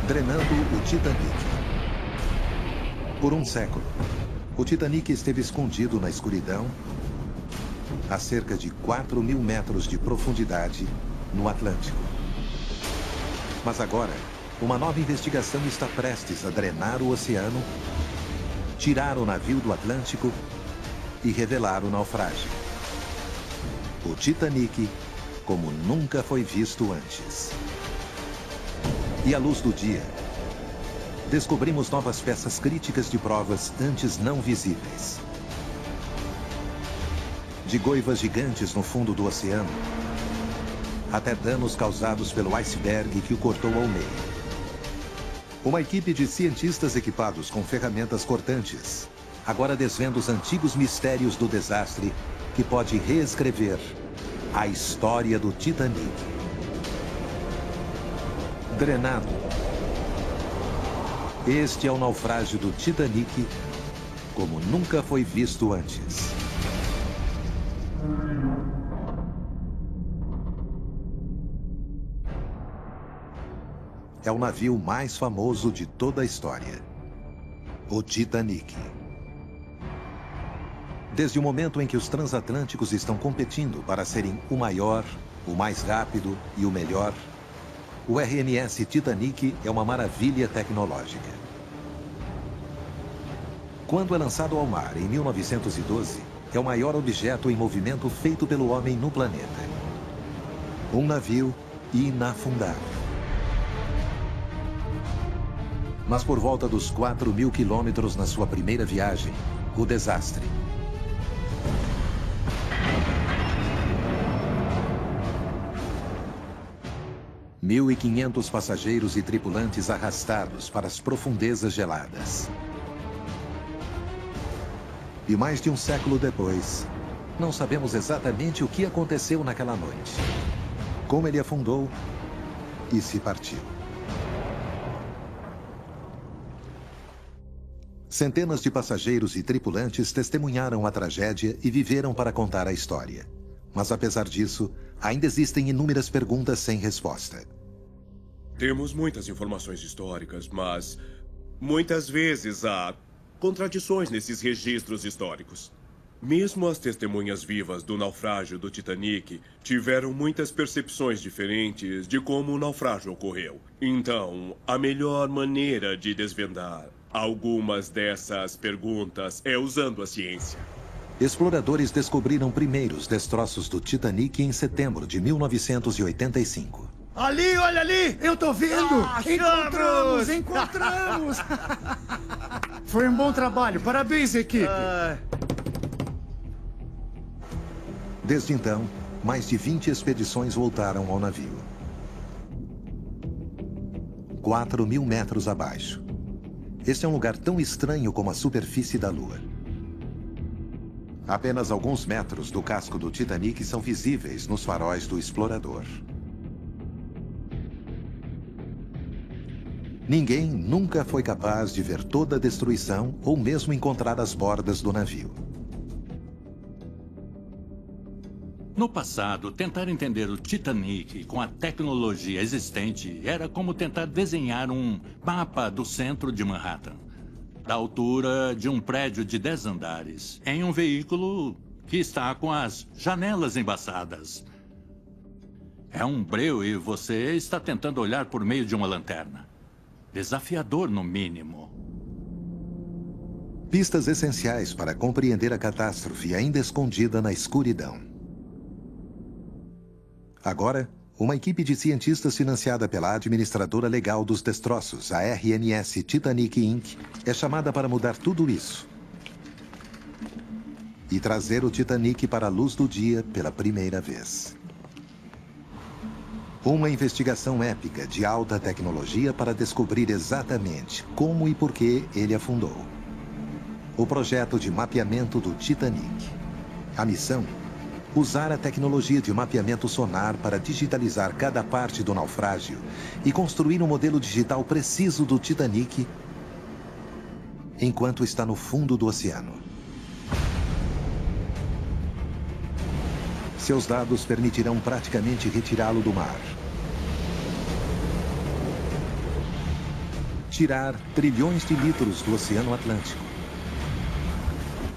Drenando o Titanic. Por um século, o Titanic esteve escondido na escuridão a cerca de 4.000 metros de profundidade no Atlântico. Mas agora, uma nova investigação está prestes a drenar o oceano, tirar o navio do Atlântico e revelar o naufrágio. O Titanic como nunca foi visto antes. E à luz do dia, descobrimos novas peças críticas de provas antes não visíveis. De goivas gigantes no fundo do oceano, até danos causados pelo iceberg que o cortou ao meio. Uma equipe de cientistas equipados com ferramentas cortantes agora desvenda os antigos mistérios do desastre que pode reescrever a história do Titanic. Drenado. Este é o naufrágio do Titanic como nunca foi visto antes. É o navio mais famoso de toda a história. O Titanic. Desde o momento em que os transatlânticos estão competindo para serem o maior, o mais rápido e o melhor, o RMS Titanic é uma maravilha tecnológica. Quando é lançado ao mar em 1912, é o maior objeto em movimento feito pelo homem no planeta. Um navio inafundável. Mas por volta dos 4.000 quilômetros na sua primeira viagem, o desastre. – 1.500 passageiros e tripulantes arrastados para as profundezas geladas. E mais de um século depois, não sabemos exatamente o que aconteceu naquela noite. Como ele afundou e se partiu. Centenas de passageiros e tripulantes testemunharam a tragédia e viveram para contar a história. Mas apesar disso, ainda existem inúmeras perguntas sem resposta. Temos muitas informações históricas, mas muitas vezes há contradições nesses registros históricos. Mesmo as testemunhas vivas do naufrágio do Titanic tiveram muitas percepções diferentes de como o naufrágio ocorreu. Então, a melhor maneira de desvendar algumas dessas perguntas é usando a ciência. Exploradores descobriram primeiro os destroços do Titanic em setembro de 1985. Ali, olha ali! Eu tô vendo! Achamos! Encontramos! Foi um bom trabalho. Parabéns, equipe. Desde então, mais de 20 expedições voltaram ao navio. 4.000 metros abaixo. Este é um lugar tão estranho como a superfície da Lua. Apenas alguns metros do casco do Titanic são visíveis nos faróis do explorador. Ninguém nunca foi capaz de ver toda a destruição ou mesmo encontrar as bordas do navio. No passado, tentar entender o Titanic com a tecnologia existente era como tentar desenhar um mapa do centro de Manhattan, da altura de um prédio de 10 andares, em um veículo que está com as janelas embaçadas. É um breu e você está tentando olhar por meio de uma lanterna. Desafiador, no mínimo. Pistas essenciais para compreender a catástrofe ainda escondida na escuridão. Agora, uma equipe de cientistas financiada pela administradora legal dos destroços, a RMS Titanic Inc., é chamada para mudar tudo isso e trazer o Titanic para a luz do dia pela primeira vez. Uma investigação épica de alta tecnologia para descobrir exatamente como e por que ele afundou. O projeto de mapeamento do Titanic. A missão: usar a tecnologia de mapeamento sonar para digitalizar cada parte do naufrágio e construir um modelo digital preciso do Titanic enquanto está no fundo do oceano. Seus dados permitirão praticamente retirá-lo do mar. tirar trilhões de litros do Oceano Atlântico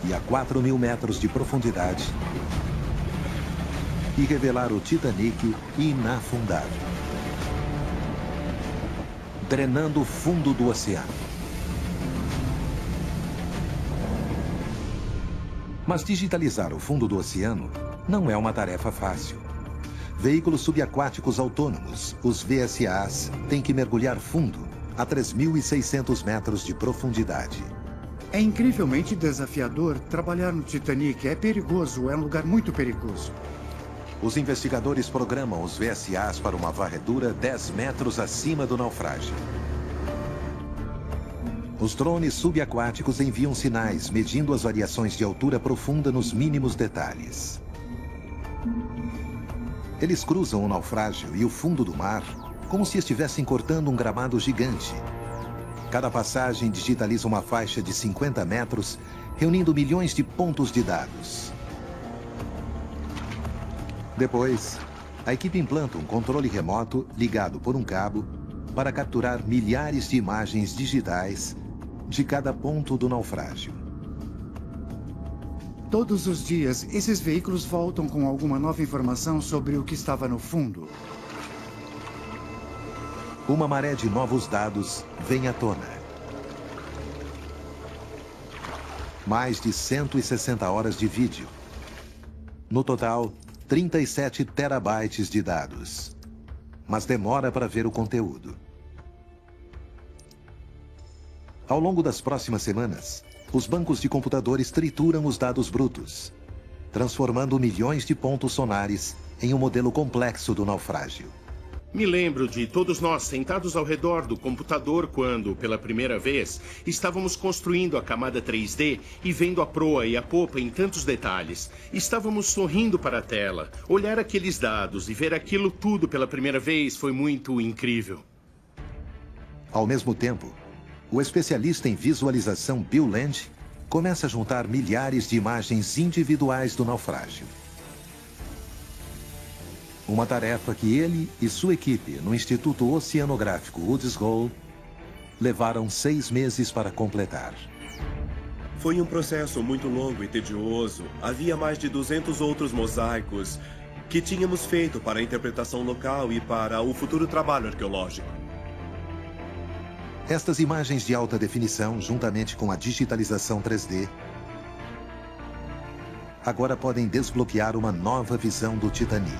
e a 4.000 metros de profundidade e revelar o Titanic inafundável, drenando o fundo do oceano. Mas digitalizar o fundo do oceano não é uma tarefa fácil. Veículos subaquáticos autônomos, os VSAs, têm que mergulhar fundo a 3.600 metros de profundidade. É incrivelmente desafiador trabalhar no Titanic. É perigoso, é um lugar muito perigoso. Os investigadores programam os VSAs para uma varredura 10 metros acima do naufrágio. Os drones subaquáticos enviam sinais medindo as variações de altura profunda nos mínimos detalhes. Eles cruzam o naufrágio e o fundo do mar como se estivessem cortando um gramado gigante. Cada passagem digitaliza uma faixa de 50 metros, reunindo milhões de pontos de dados. Depois, a equipe implanta um controle remoto ligado por um cabo para capturar milhares de imagens digitais de cada ponto do naufrágio. Todos os dias, esses veículos voltam com alguma nova informação sobre o que estava no fundo. Uma maré de novos dados vem à tona. Mais de 160 horas de vídeo. No total, 37 terabytes de dados. Mas demora para ver o conteúdo. Ao longo das próximas semanas, os bancos de computadores trituram os dados brutos, transformando milhões de pontos sonares em um modelo complexo do naufrágio. Me lembro de todos nós sentados ao redor do computador quando, pela primeira vez, estávamos construindo a camada 3D e vendo a proa e a popa em tantos detalhes. Estávamos sorrindo para a tela. Olhar aqueles dados e ver aquilo tudo pela primeira vez foi muito incrível. Ao mesmo tempo, o especialista em visualização Bill Land começa a juntar milhares de imagens individuais do naufrágio. Uma tarefa que ele e sua equipe no Instituto Oceanográfico Woods Hole levaram 6 meses para completar. Foi um processo muito longo e tedioso. Havia mais de 200 outros mosaicos que tínhamos feito para a interpretação local e para o futuro trabalho arqueológico. Estas imagens de alta definição, juntamente com a digitalização 3D, agora podem desbloquear uma nova visão do Titanic.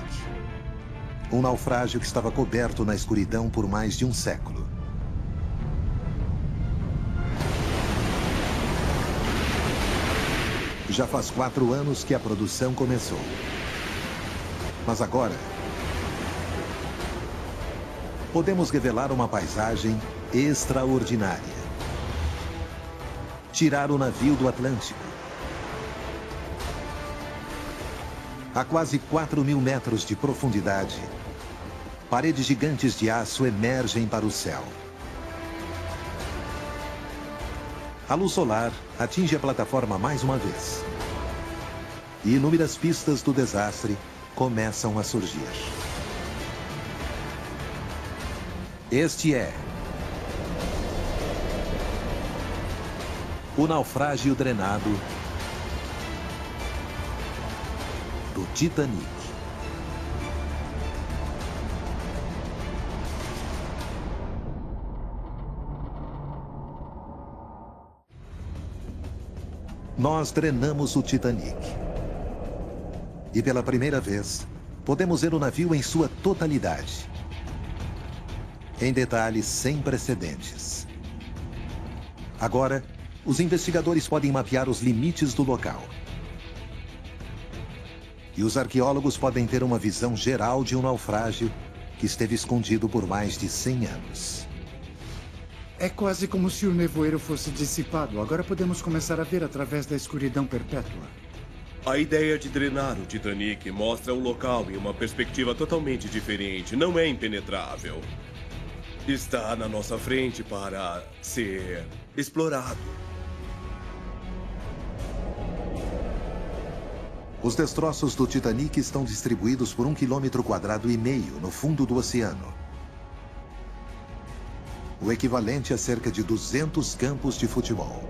Um naufrágio que estava coberto na escuridão por mais de um século. Já faz 4 anos que a produção começou. Mas agora, podemos revelar uma paisagem extraordinária. Tirar o navio do Atlântico. A quase 4.000 metros de profundidade, paredes gigantes de aço emergem para o céu. A luz solar atinge a plataforma mais uma vez. E inúmeras pistas do desastre começam a surgir. Este é o naufrágio drenado do Titanic. Nós drenamos o Titanic. E pela primeira vez, podemos ver o navio em sua totalidade. Em detalhes sem precedentes. Agora, os investigadores podem mapear os limites do local. E os arqueólogos podem ter uma visão geral de um naufrágio que esteve escondido por mais de 100 anos. É quase como se o nevoeiro fosse dissipado. Agora podemos começar a ver através da escuridão perpétua. A ideia de drenar o Titanic mostra o local em uma perspectiva totalmente diferente. Não é impenetrável. Está na nossa frente para ser explorado. Os destroços do Titanic estão distribuídos por 1,5 km² no fundo do oceano. o equivalente a cerca de 200 campos de futebol.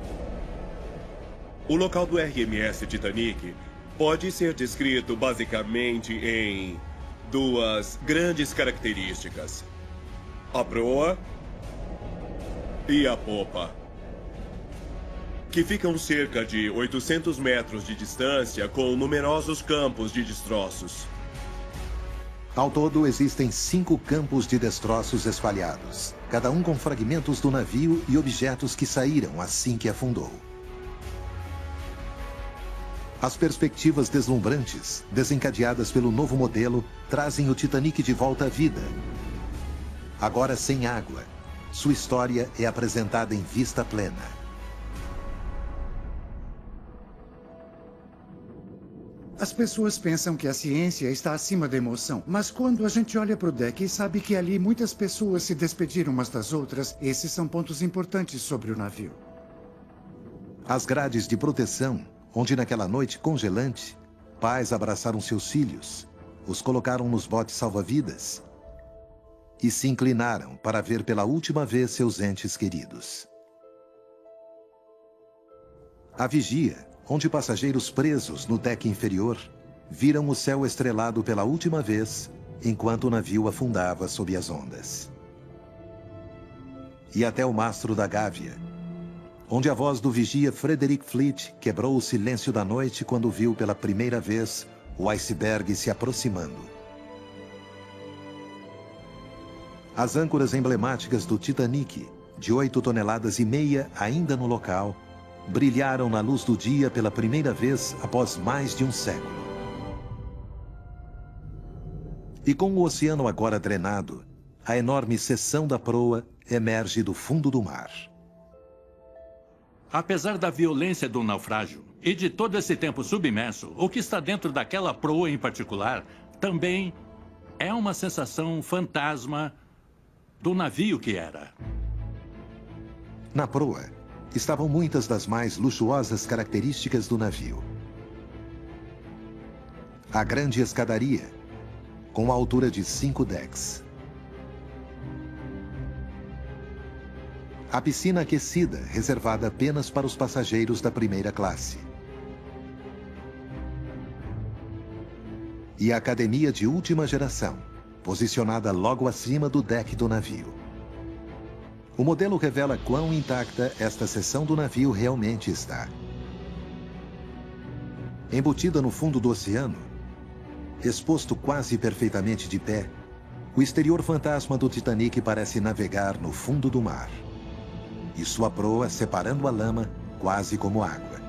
O local do RMS Titanic pode ser descrito basicamente em duas grandes características: a proa e a popa, que ficam cerca de 800 metros de distância com numerosos campos de destroços. Ao todo, existem 5 campos de destroços espalhados, cada um com fragmentos do navio e objetos que saíram assim que afundou. As perspectivas deslumbrantes, desencadeadas pelo novo modelo, trazem o Titanic de volta à vida. Agora sem água, sua história é apresentada em vista plena. As pessoas pensam que a ciência está acima da emoção, mas quando a gente olha para o deck e sabe que ali muitas pessoas se despediram umas das outras, esses são pontos importantes sobre o navio. As grades de proteção, onde naquela noite congelante, pais abraçaram seus filhos, os colocaram nos botes salva-vidas e se inclinaram para ver pela última vez seus entes queridos. A vigia, onde passageiros presos no deck inferior viram o céu estrelado pela última vez enquanto o navio afundava sob as ondas. E até o mastro da Gávea, onde a voz do vigia Frederick Fleet quebrou o silêncio da noite quando viu pela primeira vez o iceberg se aproximando. As âncoras emblemáticas do Titanic, de 8,5 toneladas ainda no local, brilharam na luz do dia pela primeira vez após mais de um século. E com o oceano agora drenado, a enorme seção da proa emerge do fundo do mar. Apesar da violência do naufrágio e de todo esse tempo submerso, o que está dentro daquela proa em particular também é uma sensação fantasma do navio que era. Na proa estavam muitas das mais luxuosas características do navio. A grande escadaria, com a altura de 5 decks. A piscina aquecida, reservada apenas para os passageiros da primeira classe. E a academia de última geração, posicionada logo acima do deck do navio. O modelo revela quão intacta esta seção do navio realmente está. Embutida no fundo do oceano, exposto quase perfeitamente de pé, o exterior fantasma do Titanic parece navegar no fundo do mar. E sua proa separando a lama quase como água.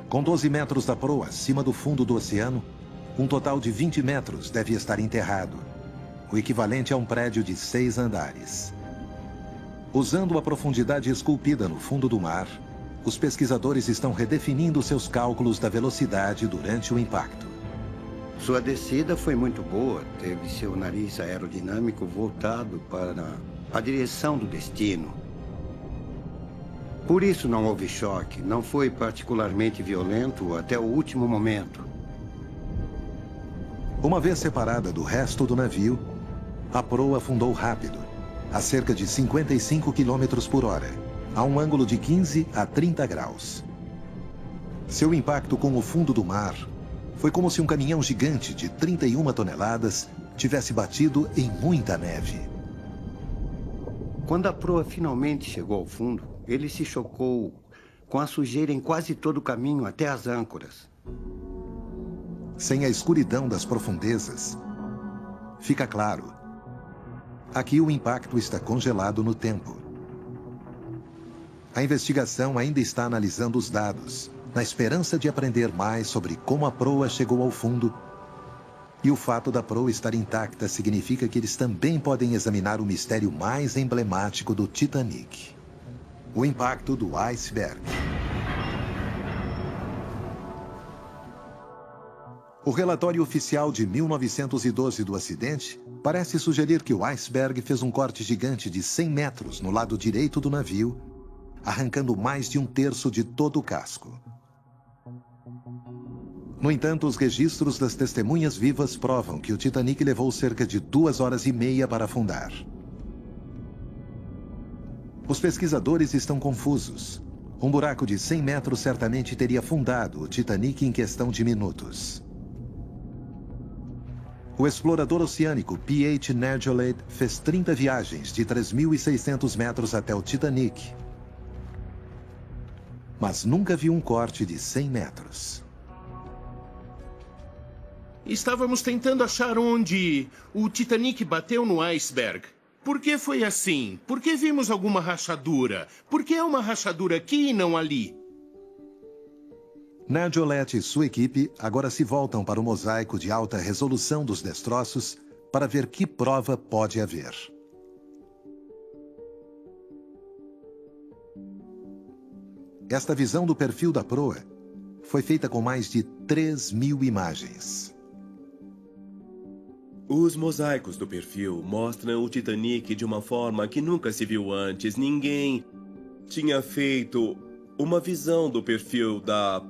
Com 12 metros da proa acima do fundo do oceano, um total de 20 metros deve estar enterrado, o equivalente a um prédio de 6 andares. Usando a profundidade esculpida no fundo do mar, os pesquisadores estão redefinindo seus cálculos da velocidade durante o impacto. Sua descida foi muito boa. Teve seu nariz aerodinâmico voltado para a direção do destino. Por isso não houve choque. Não foi particularmente violento até o último momento. Uma vez separada do resto do navio, a proa afundou rápido, a cerca de 55 km por hora, a um ângulo de 15 a 30 graus. Seu impacto com o fundo do mar foi como se um caminhão gigante de 31 toneladas tivesse batido em muita neve. Quando a proa finalmente chegou ao fundo, ele se chocou com a sujeira em quase todo o caminho até as âncoras. Sem a escuridão das profundezas, fica claro. Aqui o impacto está congelado no tempo. A investigação ainda está analisando os dados, na esperança de aprender mais sobre como a proa chegou ao fundo. E o fato da proa estar intacta significa que eles também podem examinar o mistério mais emblemático do Titanic: o impacto do iceberg. O relatório oficial de 1912 do acidente parece sugerir que o iceberg fez um corte gigante de 100 metros no lado direito do navio, arrancando mais de 1/3 de todo o casco. No entanto, os registros das testemunhas vivas provam que o Titanic levou cerca de 2 horas e meia para afundar. Os pesquisadores estão confusos. Um buraco de 100 metros certamente teria afundado o Titanic em questão de minutos. O explorador oceânico P.H. Nergolade fez 30 viagens de 3.600 metros até o Titanic, mas nunca viu um corte de 100 metros. Estávamos tentando achar onde o Titanic bateu no iceberg. Por que foi assim? Por que vimos alguma rachadura? Por que é uma rachadura aqui e não ali? Nergolade e sua equipe agora se voltam para o mosaico de alta resolução dos destroços para ver que prova pode haver. Esta visão do perfil da proa foi feita com mais de 3.000 imagens. Os mosaicos do perfil mostram o Titanic de uma forma que nunca se viu antes. Ninguém tinha feito uma visão do perfil da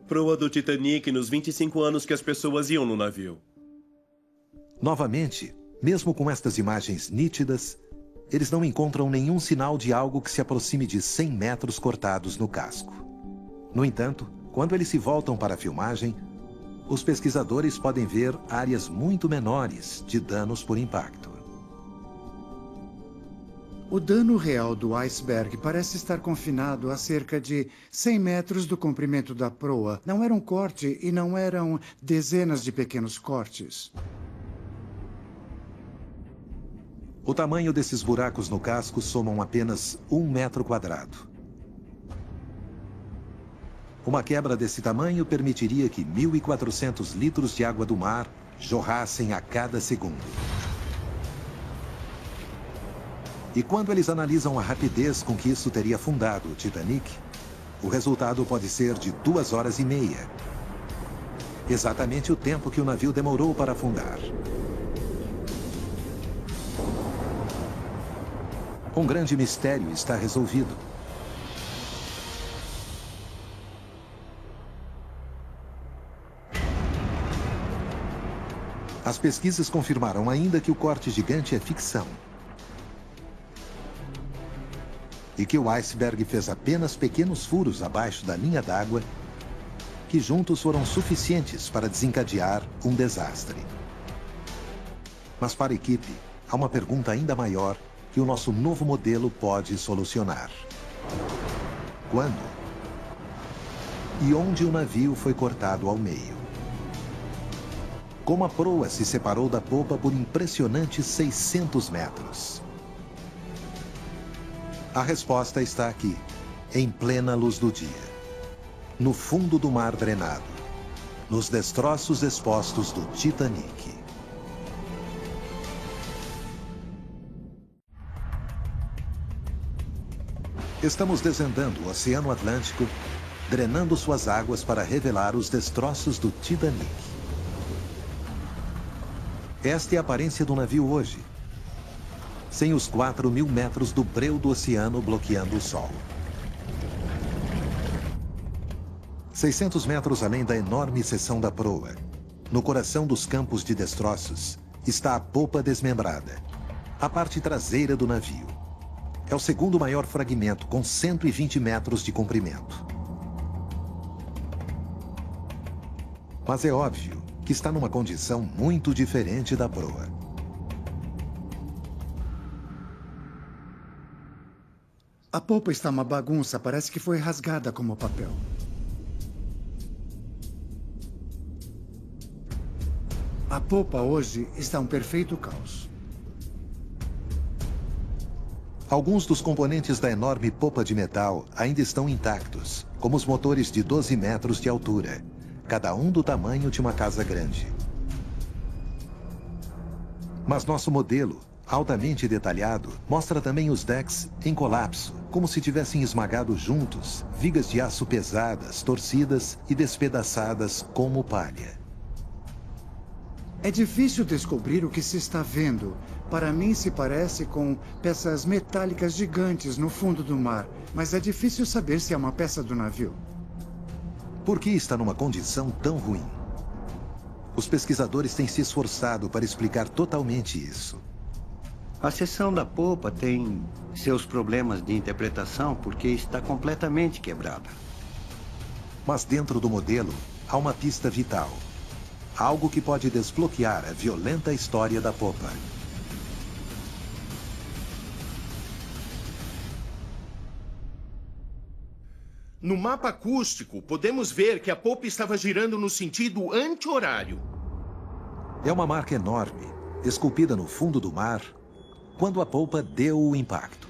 proa do Titanic nos 25 anos que as pessoas iam no navio. Novamente, mesmo com estas imagens nítidas, eles não encontram nenhum sinal de algo que se aproxime de 100 metros cortados no casco. No entanto, quando eles se voltam para a filmagem, os pesquisadores podem ver áreas muito menores de danos por impacto. O dano real do iceberg parece estar confinado a cerca de 100 metros do comprimento da proa. Não era um corte e não eram dezenas de pequenos cortes. O tamanho desses buracos no casco somam apenas 1 metro quadrado. Uma quebra desse tamanho permitiria que 1.400 litros de água do mar jorrassem a cada segundo. E quando eles analisam a rapidez com que isso teria afundado o Titanic, o resultado pode ser de 2 horas e meia. Exatamente o tempo que o navio demorou para afundar. Um grande mistério está resolvido. As pesquisas confirmaram ainda que o corte gigante é ficção. E que o iceberg fez apenas pequenos furos abaixo da linha d'água, que juntos foram suficientes para desencadear um desastre. Mas para a equipe, há uma pergunta ainda maior que o nosso novo modelo pode solucionar. Quando? E onde o navio foi cortado ao meio? Como a proa se separou da popa por impressionantes 600 metros? A resposta está aqui, em plena luz do dia. No fundo do mar drenado, nos destroços expostos do Titanic. Estamos descendendo o Oceano Atlântico, drenando suas águas para revelar os destroços do Titanic. Esta é a aparência do navio hoje, sem os 4.000 metros do breu do oceano bloqueando o sol. 600 metros além da enorme seção da proa, no coração dos campos de destroços, está a popa desmembrada, a parte traseira do navio. É o segundo maior fragmento, com 120 metros de comprimento. Mas é óbvio que está numa condição muito diferente da proa. A popa está uma bagunça, parece que foi rasgada como papel. A popa hoje está um perfeito caos. Alguns dos componentes da enorme popa de metal ainda estão intactos, como os motores de 12 metros de altura, cada um do tamanho de uma casa grande. Mas nosso modelo, altamente detalhado, mostra também os decks em colapso, como se tivessem esmagado juntos, vigas de aço pesadas, torcidas e despedaçadas como palha. É difícil descobrir o que se está vendo. Para mim se parece com peças metálicas gigantes no fundo do mar, mas é difícil saber se é uma peça do navio. Por que está numa condição tão ruim? Os pesquisadores têm se esforçado para explicar totalmente isso. A seção da polpa tem seus problemas de interpretação porque está completamente quebrada. Mas dentro do modelo, há uma pista vital. Algo que pode desbloquear a violenta história da popa. No mapa acústico, podemos ver que a polpa estava girando no sentido anti-horário. É uma marca enorme, esculpida no fundo do mar, quando a polpa deu o impacto.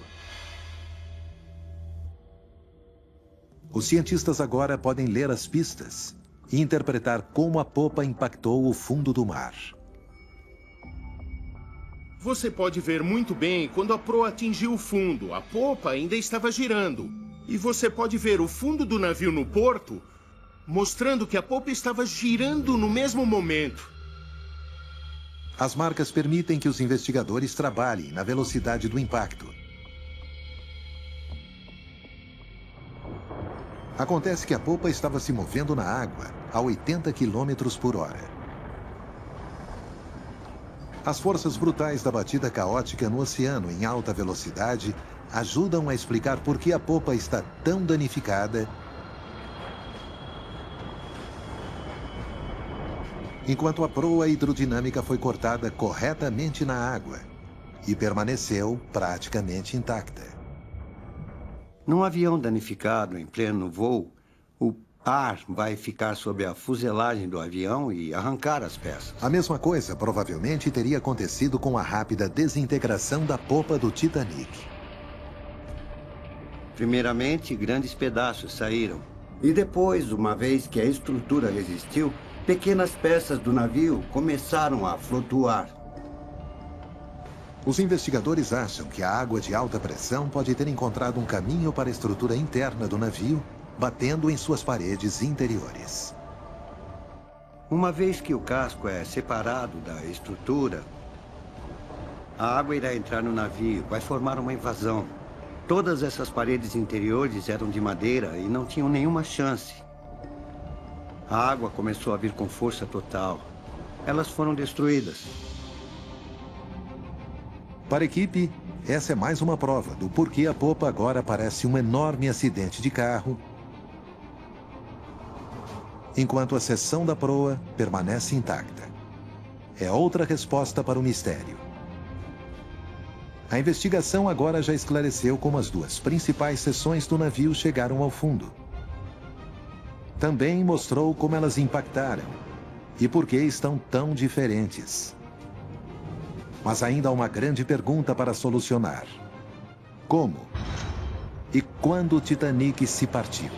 Os cientistas agora podem ler as pistas e interpretar como a polpa impactou o fundo do mar. Você pode ver muito bem quando a proa atingiu o fundo. A polpa ainda estava girando. E você pode ver o fundo do navio no porto, mostrando que a polpa estava girando no mesmo momento. As marcas permitem que os investigadores trabalhem na velocidade do impacto. Acontece que a polpa estava se movendo na água a 80 km por hora. As forças brutais da batida caótica no oceano em alta velocidade ajudam a explicar por que a polpa está tão danificada, enquanto a proa hidrodinâmica foi cortada corretamente na água e permaneceu praticamente intacta. Num avião danificado em pleno voo, o ar vai ficar sobre a fuselagem do avião e arrancar as peças. A mesma coisa provavelmente teria acontecido com a rápida desintegração da polpa do Titanic. Primeiramente, grandes pedaços saíram. E depois, uma vez que a estrutura resistiu, pequenas peças do navio começaram a flutuar. Os investigadores acham que a água de alta pressão pode ter encontrado um caminho para a estrutura interna do navio, batendo em suas paredes interiores. Uma vez que o casco é separado da estrutura, a água irá entrar no navio, vai formar uma invasão. Todas essas paredes interiores eram de madeira e não tinham nenhuma chance. A água começou a vir com força total. Elas foram destruídas. Para a equipe, essa é mais uma prova do porquê a polpa agora parece um enorme acidente de carro, enquanto a seção da proa permanece intacta. É outra resposta para o mistério. A investigação agora já esclareceu como as duas principais seções do navio chegaram ao fundo. Também mostrou como elas impactaram e por que estão tão diferentes. Mas ainda há uma grande pergunta para solucionar. Como e quando o Titanic se partiu?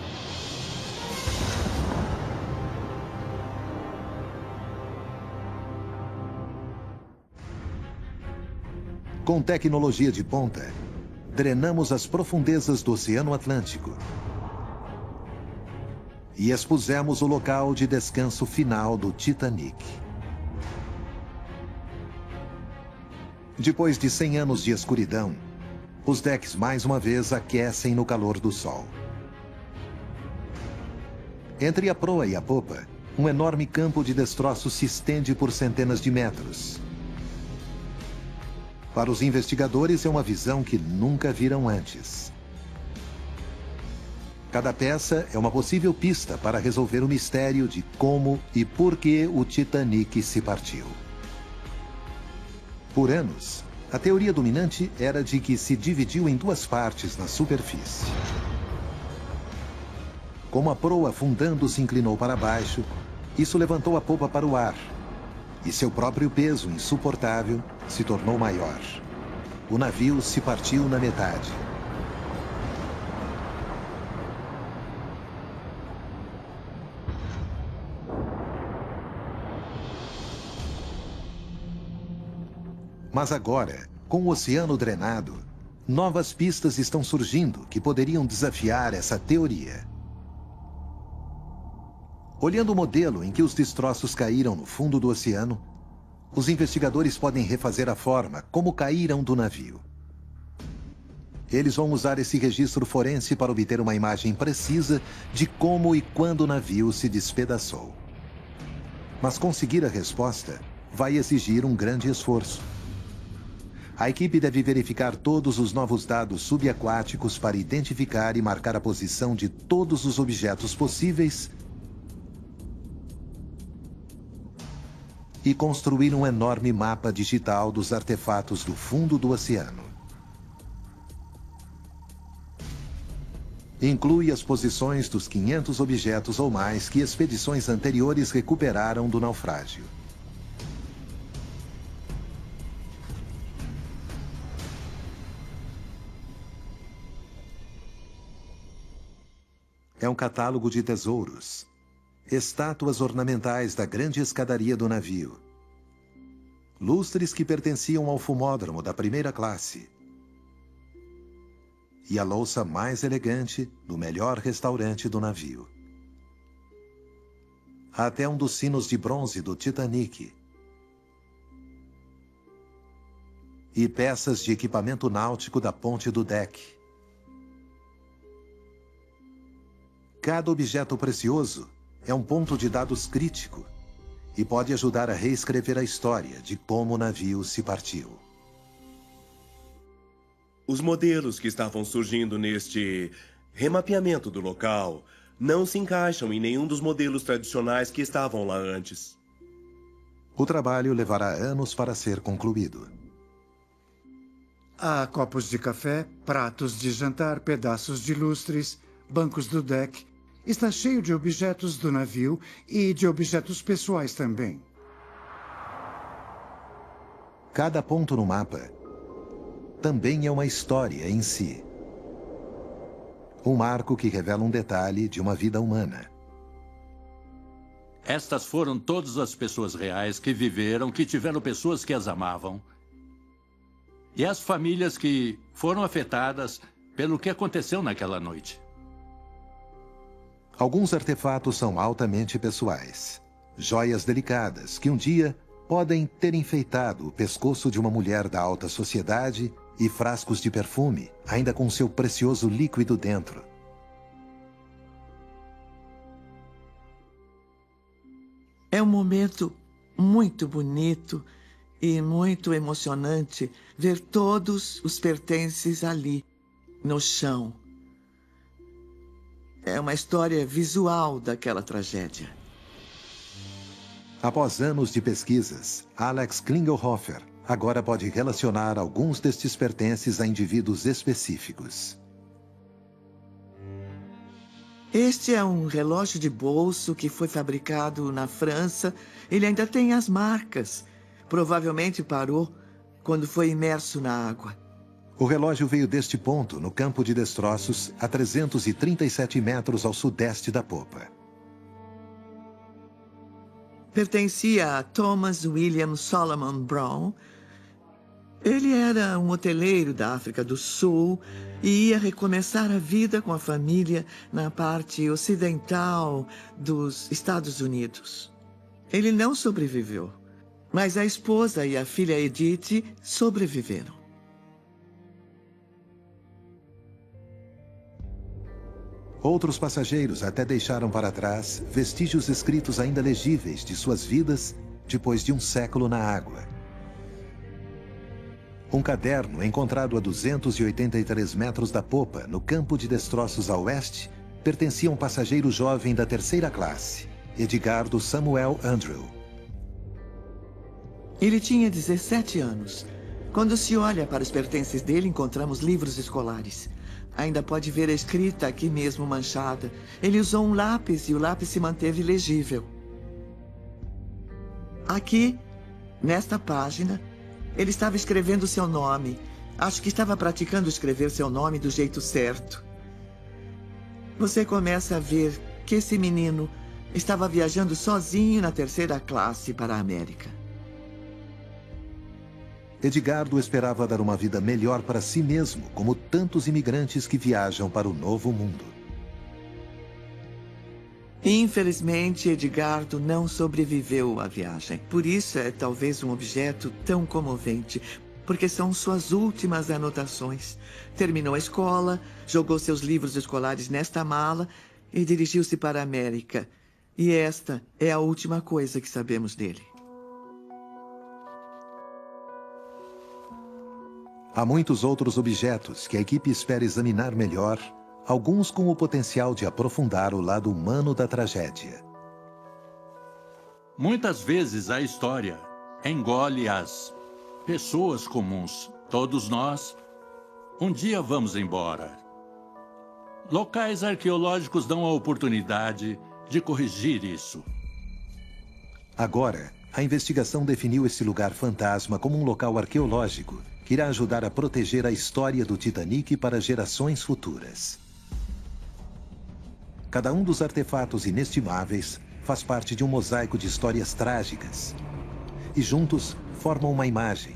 Com tecnologia de ponta, drenamos as profundezas do Oceano Atlântico e expusemos o local de descanso final do Titanic. Depois de 100 anos de escuridão, os decks mais uma vez aquecem no calor do sol. Entre a proa e a popa, um enorme campo de destroços se estende por centenas de metros. Para os investigadores, é uma visão que nunca viram antes. Cada peça é uma possível pista para resolver o mistério de como e por que o Titanic se partiu. Por anos, a teoria dominante era de que se dividiu em duas partes na superfície. Como a proa afundando se inclinou para baixo, isso levantou a polpa para o ar, e seu próprio peso insuportável se tornou maior. O navio se partiu na metade. Mas agora, com o oceano drenado, novas pistas estão surgindo que poderiam desafiar essa teoria. Olhando o modelo em que os destroços caíram no fundo do oceano, os investigadores podem refazer a forma como caíram do navio. Eles vão usar esse registro forense para obter uma imagem precisa de como e quando o navio se despedaçou. Mas conseguir a resposta vai exigir um grande esforço. A equipe deve verificar todos os novos dados subaquáticos para identificar e marcar a posição de todos os objetos possíveis e construir um enorme mapa digital dos artefatos do fundo do oceano. Inclui as posições dos 500 objetos ou mais que expedições anteriores recuperaram do naufrágio. É um catálogo de tesouros, estátuas ornamentais da grande escadaria do navio, lustres que pertenciam ao fumódromo da primeira classe e a louça mais elegante do melhor restaurante do navio. Até um dos sinos de bronze do Titanic e peças de equipamento náutico da ponte do deck. Cada objeto precioso é um ponto de dados crítico e pode ajudar a reescrever a história de como o navio se partiu. Os modelos que estavam surgindo neste remapeamento do local não se encaixam em nenhum dos modelos tradicionais que estavam lá antes. O trabalho levará anos para ser concluído. Há copos de café, pratos de jantar, pedaços de lustres, bancos do deck. Está cheio de objetos do navio e de objetos pessoais também. Cada ponto no mapa também é uma história em si. Um marco que revela um detalhe de uma vida humana. Estas foram todas as pessoas reais que viveram, que tiveram pessoas que as amavam. E as famílias que foram afetadas pelo que aconteceu naquela noite. Alguns artefatos são altamente pessoais. Joias delicadas que um dia podem ter enfeitado o pescoço de uma mulher da alta sociedade e frascos de perfume, ainda com seu precioso líquido dentro. É um momento muito bonito e muito emocionante ver todos os pertences ali, no chão. É uma história visual daquela tragédia. Após anos de pesquisas, Alex Klingelhofer agora pode relacionar alguns destes pertences a indivíduos específicos. Este é um relógio de bolso que foi fabricado na França. Ele ainda tem as marcas. Provavelmente parou quando foi imerso na água. O relógio veio deste ponto, no campo de destroços, a 337 metros ao sudeste da popa. Pertencia a Thomas William Solomon Brown. Ele era um hoteleiro da África do Sul e ia recomeçar a vida com a família na parte ocidental dos Estados Unidos. Ele não sobreviveu, mas a esposa e a filha Edith sobreviveram. Outros passageiros até deixaram para trás vestígios escritos ainda legíveis de suas vidas depois de um século na água. Um caderno encontrado a 283 metros da popa, no campo de destroços a oeste, pertencia a um passageiro jovem da terceira classe, Edgardo Samuel Andrew. Ele tinha 17 anos. Quando se olha para os pertences dele, encontramos livros escolares. Ainda pode ver a escrita aqui mesmo manchada. Ele usou um lápis e o lápis se manteve legível. Aqui, nesta página, ele estava escrevendo seu nome. Acho que estava praticando escrever seu nome do jeito certo. Você começa a ver que esse menino estava viajando sozinho na terceira classe para a América. Edgardo esperava dar uma vida melhor para si mesmo, como tantos imigrantes que viajam para o novo mundo. Infelizmente, Edgardo não sobreviveu à viagem. Por isso é talvez um objeto tão comovente, porque são suas últimas anotações. Terminou a escola, jogou seus livros escolares nesta mala e dirigiu-se para a América. E esta é a última coisa que sabemos dele. Há muitos outros objetos que a equipe espera examinar melhor, alguns com o potencial de aprofundar o lado humano da tragédia. Muitas vezes a história engole as pessoas comuns. Todos nós, um dia vamos embora. Locais arqueológicos dão a oportunidade de corrigir isso. Agora, a investigação definiu esse lugar fantasma como um local arqueológico que irá ajudar a proteger a história do Titanic para gerações futuras. Cada um dos artefatos inestimáveis faz parte de um mosaico de histórias trágicas. E juntos formam uma imagem.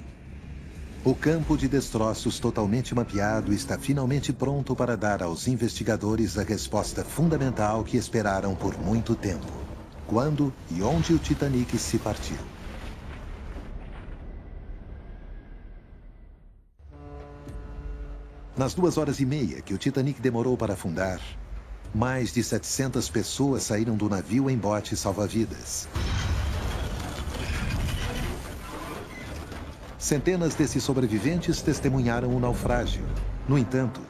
O campo de destroços totalmente mapeado está finalmente pronto para dar aos investigadores a resposta fundamental que esperaram por muito tempo. Quando e onde o Titanic se partiu. Nas 2h30 que o Titanic demorou para afundar, mais de 700 pessoas saíram do navio em botes salva-vidas. Centenas desses sobreviventes testemunharam o naufrágio. No entanto,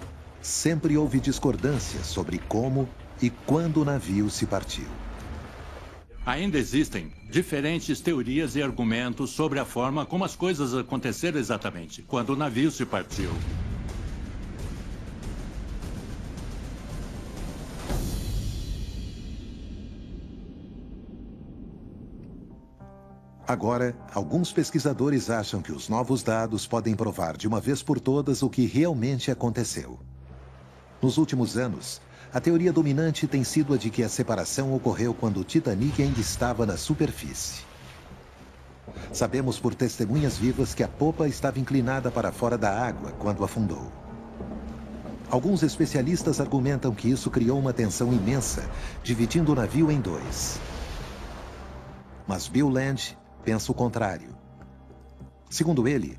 sempre houve discordância sobre como e quando o navio se partiu. Ainda existem diferentes teorias e argumentos sobre a forma como as coisas aconteceram exatamente, quando o navio se partiu. Agora, alguns pesquisadores acham que os novos dados podem provar de uma vez por todas o que realmente aconteceu. Nos últimos anos, a teoria dominante tem sido a de que a separação ocorreu quando o Titanic ainda estava na superfície. Sabemos por testemunhas vivas que a popa estava inclinada para fora da água quando afundou. Alguns especialistas argumentam que isso criou uma tensão imensa, dividindo o navio em dois. Mas Bill Land pensa o contrário. Segundo ele,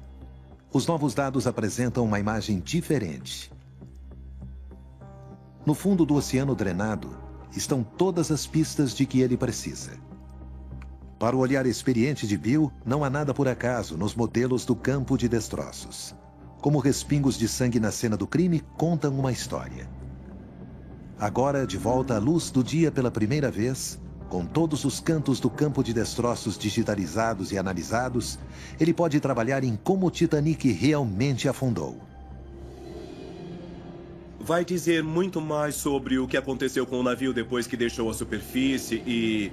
os novos dados apresentam uma imagem diferente. No fundo do oceano drenado estão todas as pistas de que ele precisa. Para o olhar experiente de Bill, não há nada por acaso nos modelos do campo de destroços. Como respingos de sangue na cena do crime contam uma história. Agora, de volta à luz do dia pela primeira vez, com todos os cantos do campo de destroços digitalizados e analisados, ele pode trabalhar em como o Titanic realmente afundou. Vai dizer muito mais sobre o que aconteceu com o navio depois que deixou a superfície e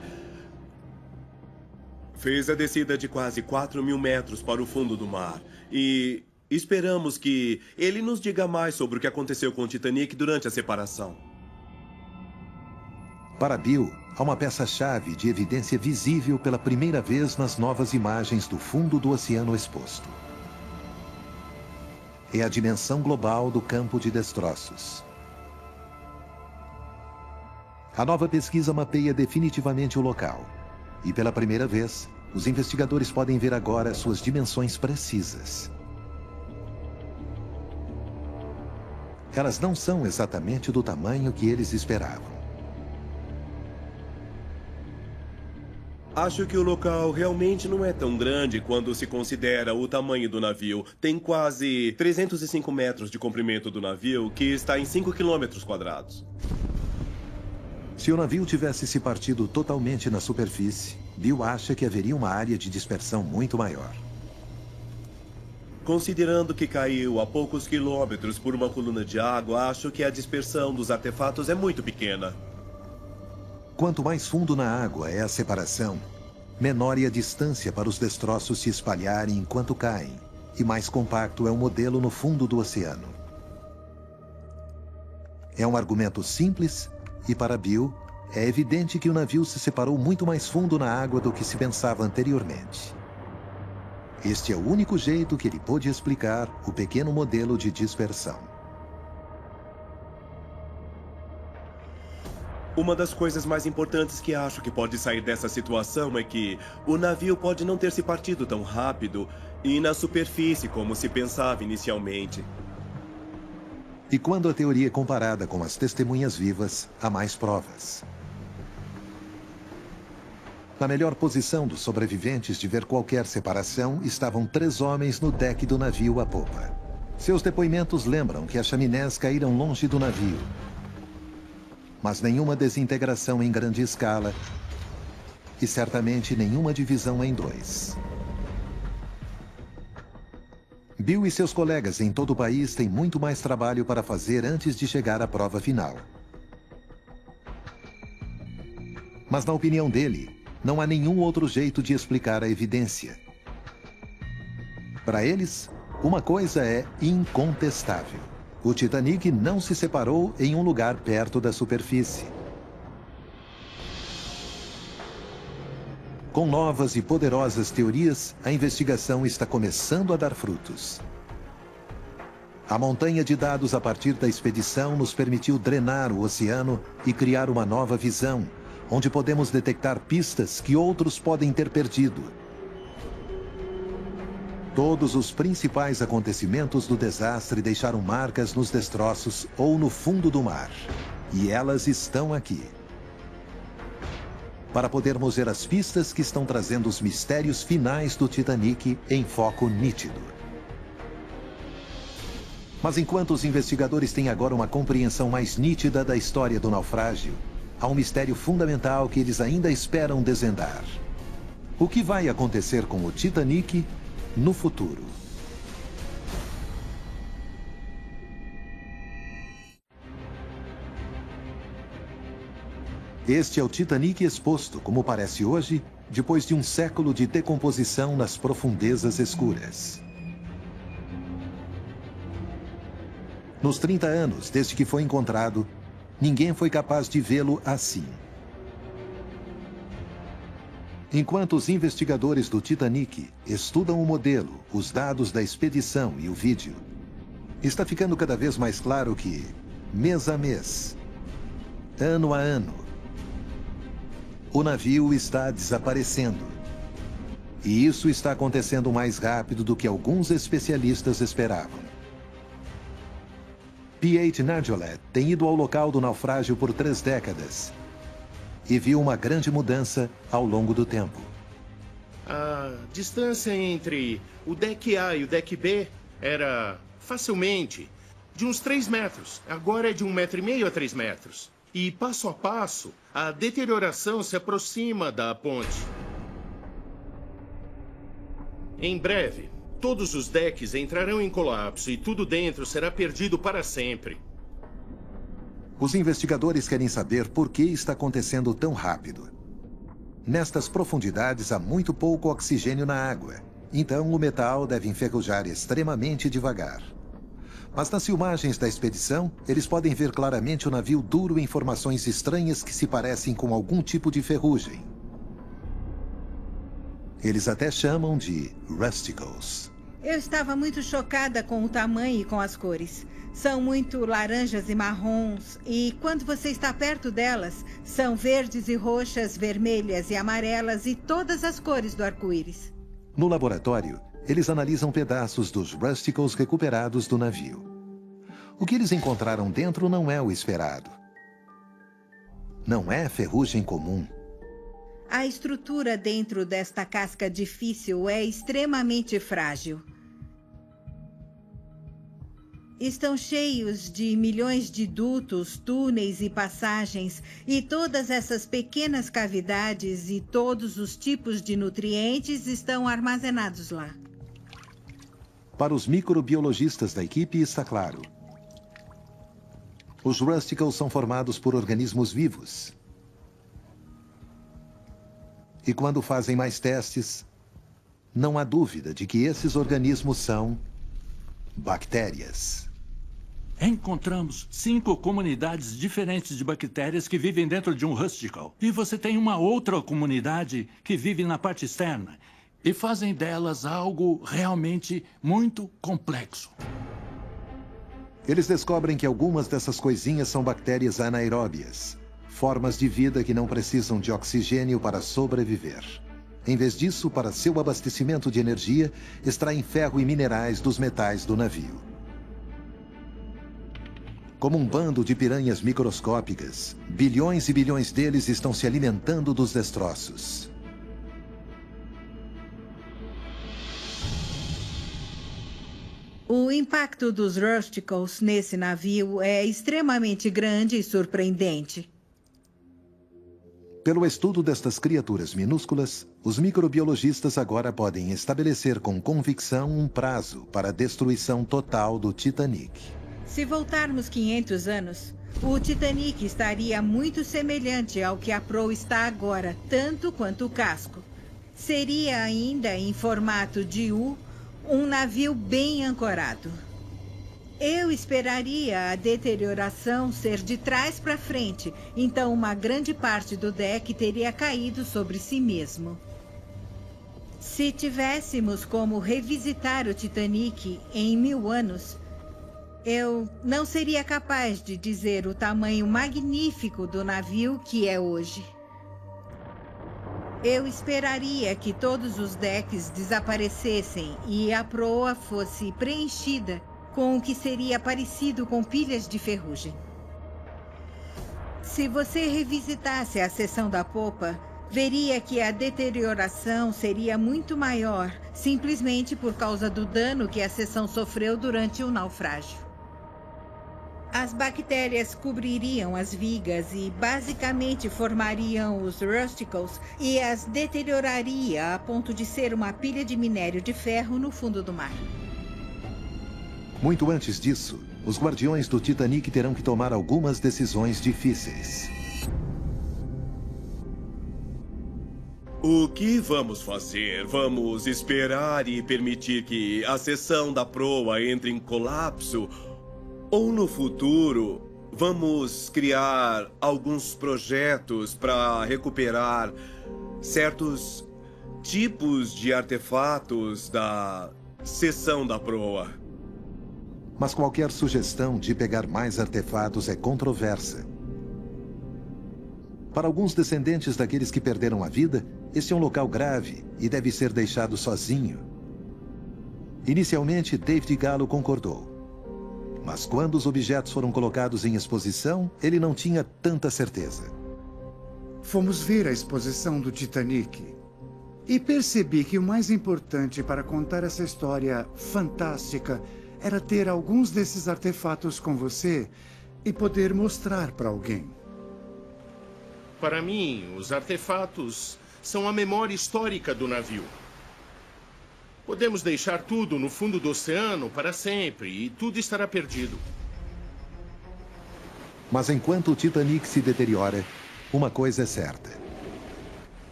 fez a descida de quase 4.000 metros para o fundo do mar. E esperamos que ele nos diga mais sobre o que aconteceu com o Titanic durante a separação. Para Bill, há uma peça-chave de evidência visível pela primeira vez nas novas imagens do fundo do oceano exposto. É a dimensão global do campo de destroços. A nova pesquisa mapeia definitivamente o local. E pela primeira vez, os investigadores podem ver agora suas dimensões precisas. Elas não são exatamente do tamanho que eles esperavam. Acho que o local realmente não é tão grande quando se considera o tamanho do navio. Tem quase 305 metros de comprimento do navio, que está em 5 quilômetros quadrados. Se o navio tivesse se partido totalmente na superfície, Bill acha que haveria uma área de dispersão muito maior. Considerando que caiu a poucos quilômetros por uma coluna de água, acho que a dispersão dos artefatos é muito pequena. Quanto mais fundo na água é a separação, menor é a distância para os destroços se espalharem enquanto caem, e mais compacto é o modelo no fundo do oceano. É um argumento simples, e para Bill, é evidente que o navio se separou muito mais fundo na água do que se pensava anteriormente. Este é o único jeito que ele pôde explicar o pequeno modelo de dispersão. Uma das coisas mais importantes que acho que pode sair dessa situação é que o navio pode não ter se partido tão rápido e na superfície como se pensava inicialmente. E quando a teoria é comparada com as testemunhas vivas, há mais provas. Na melhor posição dos sobreviventes de ver qualquer separação, estavam 3 homens no deck do navio à popa. Seus depoimentos lembram que as chaminés caíram longe do navio, mas nenhuma desintegração em grande escala e certamente nenhuma divisão em 2. Bill e seus colegas em todo o país têm muito mais trabalho para fazer antes de chegar à prova final. Mas, na opinião dele, não há nenhum outro jeito de explicar a evidência. Para eles, uma coisa é incontestável. O Titanic não se separou em um lugar perto da superfície. Com novas e poderosas teorias, a investigação está começando a dar frutos. A montanha de dados a partir da expedição nos permitiu drenar o oceano e criar uma nova visão, onde podemos detectar pistas que outros podem ter perdido. Todos os principais acontecimentos do desastre deixaram marcas nos destroços ou no fundo do mar. E elas estão aqui. Para podermos ver as pistas que estão trazendo os mistérios finais do Titanic em foco nítido. Mas enquanto os investigadores têm agora uma compreensão mais nítida da história do naufrágio, há um mistério fundamental que eles ainda esperam desvendar. O que vai acontecer com o Titanic no futuro? Este é o Titanic exposto, como parece hoje, depois de um século de decomposição nas profundezas escuras. Nos 30 anos desde que foi encontrado, ninguém foi capaz de vê-lo assim. Enquanto os investigadores do Titanic estudam o modelo, os dados da expedição e o vídeo, está ficando cada vez mais claro que, mês a mês, ano a ano, o navio está desaparecendo. E isso está acontecendo mais rápido do que alguns especialistas esperavam. P.H. Nargeolet tem ido ao local do naufrágio por 3 décadas e viu uma grande mudança ao longo do tempo. A distância entre o deck A e o deck B era facilmente de uns 3 metros. Agora é de 1,5 metro a 3 metros. E, passo a passo, a deterioração se aproxima da ponte. Em breve, todos os decks entrarão em colapso e tudo dentro será perdido para sempre. Os investigadores querem saber por que está acontecendo tão rápido. Nestas profundidades há muito pouco oxigênio na água, então o metal deve enferrujar extremamente devagar. Mas nas filmagens da expedição, eles podem ver claramente o navio duro em formações estranhas que se parecem com algum tipo de ferrugem. Eles até chamam de rusticles. Eu estava muito chocada com o tamanho e com as cores. São muito laranjas e marrons, e quando você está perto delas, são verdes e roxas, vermelhas e amarelas e todas as cores do arco-íris. No laboratório, eles analisam pedaços dos rusticles recuperados do navio. O que eles encontraram dentro não é o esperado. Não é ferrugem comum. A estrutura dentro desta casca difícil é extremamente frágil. Estão cheios de milhões de dutos, túneis e passagens, e todas essas pequenas cavidades e todos os tipos de nutrientes estão armazenados lá. Para os microbiologistas da equipe está claro. Os rusticles são formados por organismos vivos. E quando fazem mais testes, não há dúvida de que esses organismos são bactérias. Encontramos 5 comunidades diferentes de bactérias que vivem dentro de um rusticle. E você tem uma outra comunidade que vive na parte externa. E fazem delas algo realmente muito complexo. Eles descobrem que algumas dessas coisinhas são bactérias anaeróbias, formas de vida que não precisam de oxigênio para sobreviver. Em vez disso, para seu abastecimento de energia, extraem ferro e minerais dos metais do navio. Como um bando de piranhas microscópicas, bilhões e bilhões deles estão se alimentando dos destroços. O impacto dos Rusticles nesse navio é extremamente grande e surpreendente. Pelo estudo destas criaturas minúsculas, os microbiologistas agora podem estabelecer com convicção um prazo para a destruição total do Titanic. Se voltarmos 500 anos, o Titanic estaria muito semelhante ao que a proa está agora, tanto quanto o casco. Seria ainda em formato de U, um navio bem ancorado. Eu esperaria a deterioração ser de trás para frente, então uma grande parte do deck teria caído sobre si mesmo. Se tivéssemos como revisitar o Titanic em 1000 anos, eu não seria capaz de dizer o tamanho magnífico do navio que é hoje. Eu esperaria que todos os decks desaparecessem e a proa fosse preenchida com o que seria parecido com pilhas de ferrugem. Se você revisitasse a seção da popa, veria que a deterioração seria muito maior, simplesmente por causa do dano que a seção sofreu durante o naufrágio. As bactérias cobririam as vigas e basicamente formariam os Rusticles e as deterioraria a ponto de ser uma pilha de minério de ferro no fundo do mar. Muito antes disso, os guardiões do Titanic terão que tomar algumas decisões difíceis. O que vamos fazer? Vamos esperar e permitir que a seção da proa entre em colapso? Ou no futuro, vamos criar alguns projetos para recuperar certos tipos de artefatos da seção da proa? Mas qualquer sugestão de pegar mais artefatos é controversa. Para alguns descendentes daqueles que perderam a vida, este é um local grave e deve ser deixado sozinho. Inicialmente, David Gallo concordou. Mas quando os objetos foram colocados em exposição, ele não tinha tanta certeza. Fomos ver a exposição do Titanic e percebi que o mais importante para contar essa história fantástica era ter alguns desses artefatos com você e poder mostrar para alguém. Para mim, os artefatos são a memória histórica do navio. Podemos deixar tudo no fundo do oceano para sempre e tudo estará perdido. Mas enquanto o Titanic se deteriora, uma coisa é certa.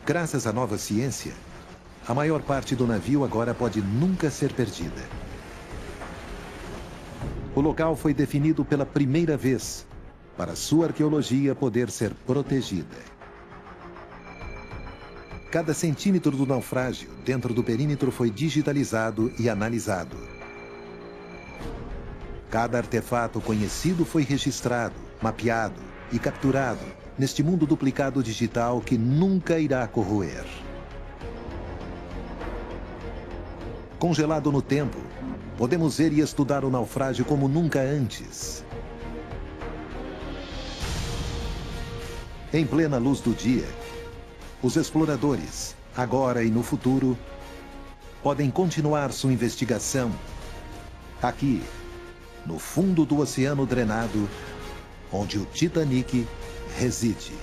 Graças à nova ciência, a maior parte do navio agora pode nunca ser perdida. O local foi definido pela primeira vez para sua arqueologia poder ser protegida. Cada centímetro do naufrágio dentro do perímetro foi digitalizado e analisado. Cada artefato conhecido foi registrado, mapeado e capturado neste mundo duplicado digital que nunca irá corroer. Congelado no tempo, podemos ver e estudar o naufrágio como nunca antes. Em plena luz do dia, os exploradores, agora e no futuro, podem continuar sua investigação aqui, no fundo do oceano drenado, onde o Titanic reside.